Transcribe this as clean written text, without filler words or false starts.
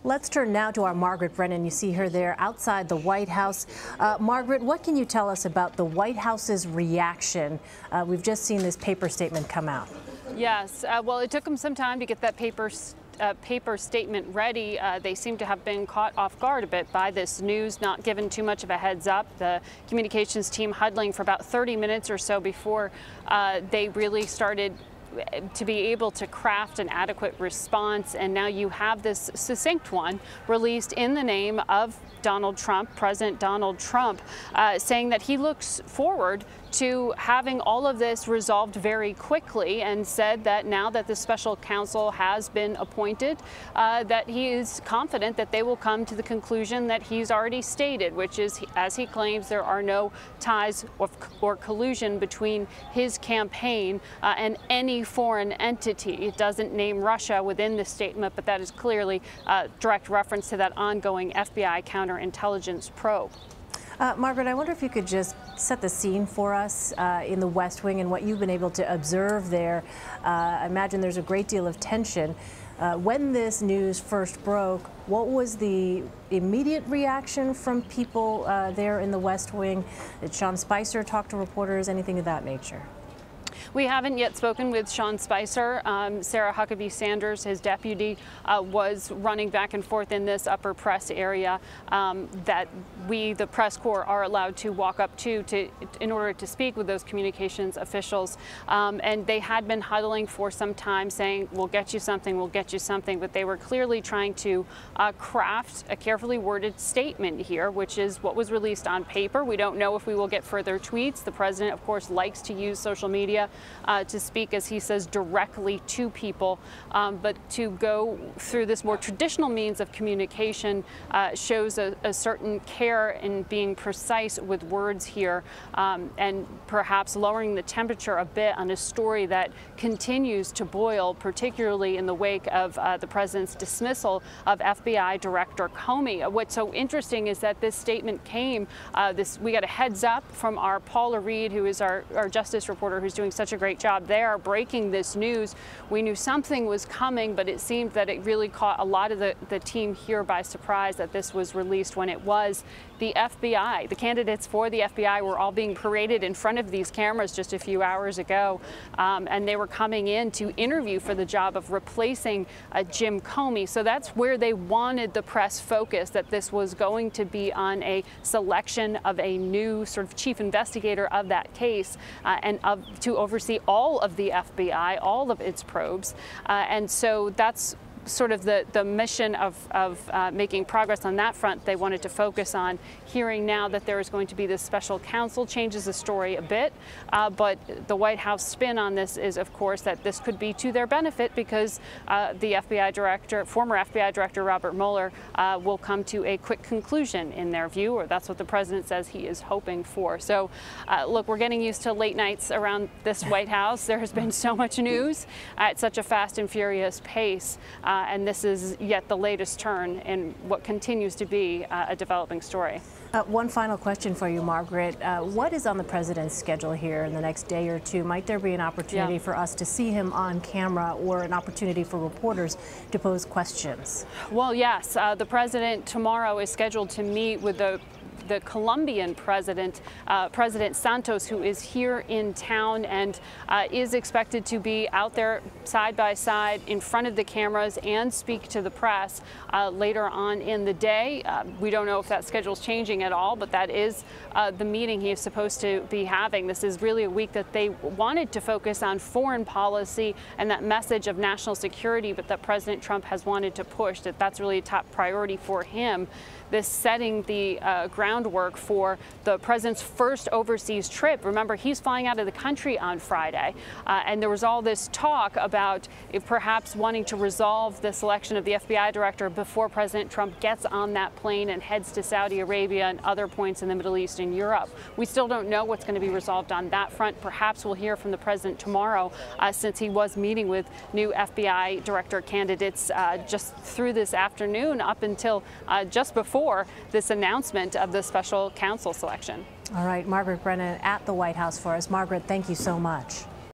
Let's turn now to our Margaret Brennan. You see her there outside the White House. Margaret, what can you tell us about the White House's reaction? We've just seen this paper statement come out. Yes, well, it took them some time to get that paper statement ready. They seem to have been caught off guard a bit by this news, not given too much of a heads up. The communications team huddling for about 30 minutes or so before they really started to be able to craft an adequate response. And now you have this succinct one released in the name of Donald Trump, President Donald Trump, saying that he looks forward to having all of this resolved very quickly, and said that now that the special counsel has been appointed, that he is confident that they will come to the conclusion that he's already stated, which is, as he claims, there are no ties or collusion between his campaign and any foreign entity. It doesn't name Russia within the statement, but that is clearly a direct reference to that ongoing FBI counterintelligence probe. Margaret, I wonder if you could just set the scene for us in the West Wing and what you've been able to observe there. I imagine there's a great deal of tension. When this news first broke, what was the immediate reaction from people there in the West Wing? Did Sean Spicer talk to reporters, anything of that nature? We haven't yet spoken with Sean Spicer. Sarah Huckabee Sanders, his deputy, was running back and forth in this upper press area that we, the press corps, are allowed to walk up to in order to speak with those communications officials. And they had been huddling for some time, saying, "We'll get you something, we'll get you something." But they were clearly trying to craft a carefully worded statement here, which is what was released on paper. We don't know if we will get further tweets. The president, of course, likes to use social media to speak, as he says, directly to people. But to go through this more traditional means of communication shows a certain care in being precise with words here, and perhaps lowering the temperature a bit on a story that continues to boil, particularly in the wake of the president's dismissal of FBI Director Comey. What's so interesting is that this statement came, we got a heads up from our Paula Reed, who is our justice reporter, who's doing such a great job there breaking this news. We knew something was coming, but it seemed that it really caught a lot of the team here by surprise that this was released when it was. The FBI, the candidates for the FBI, were all being paraded in front of these cameras just a few hours ago, and they were coming in to interview for the job of replacing Jim Comey. So that's where they wanted the press focus, that this was going to be on a selection of a new sort of chief investigator of that case, and to oversee all of the FBI, all of its probes. And so that's sort of the mission of making progress on that front. They wanted to focus on. Hearing now that there is going to be this special counsel changes the story a bit, but the White House spin on this is, of course, that this could be to their benefit, because the FBI director, former FBI Director Robert Mueller, will come to a quick conclusion in their view, or that's what the president says he is hoping for. So look, we're getting used to late nights around this White House. There has been so much news at such a fast and furious pace. And this is yet the latest turn in what continues to be a developing story. One final question for you, Margaret. What is on the president's schedule here in the next day or two? Might there be an opportunity for us to see him on camera, or an opportunity for reporters to pose questions? Well, yes. The president tomorrow is scheduled to meet with the Colombian president, President Santos, who is here in town and is expected to be out there side by side in front of the cameras and speak to the press later on in the day. We don't know if that schedule is changing at all, but that is the meeting he is supposed to be having. This is really a week that they wanted to focus on foreign policy and that message of national security, but that President Trump has wanted to push, that that's really a top priority for him. This setting the groundwork for the president's first overseas trip. Remember, he's flying out of the country on Friday, and there was all this talk about perhaps wanting to resolve the selection of the FBI director before President Trump gets on that plane and heads to Saudi Arabia and other points in the Middle East and Europe. We still don't know what's going to be resolved on that front. Perhaps we'll hear from the president tomorrow, since he was meeting with new FBI director candidates just through this afternoon up until just before this announcement of the special counsel selection. All right, Margaret Brennan at the White House for us. Margaret, thank you so much.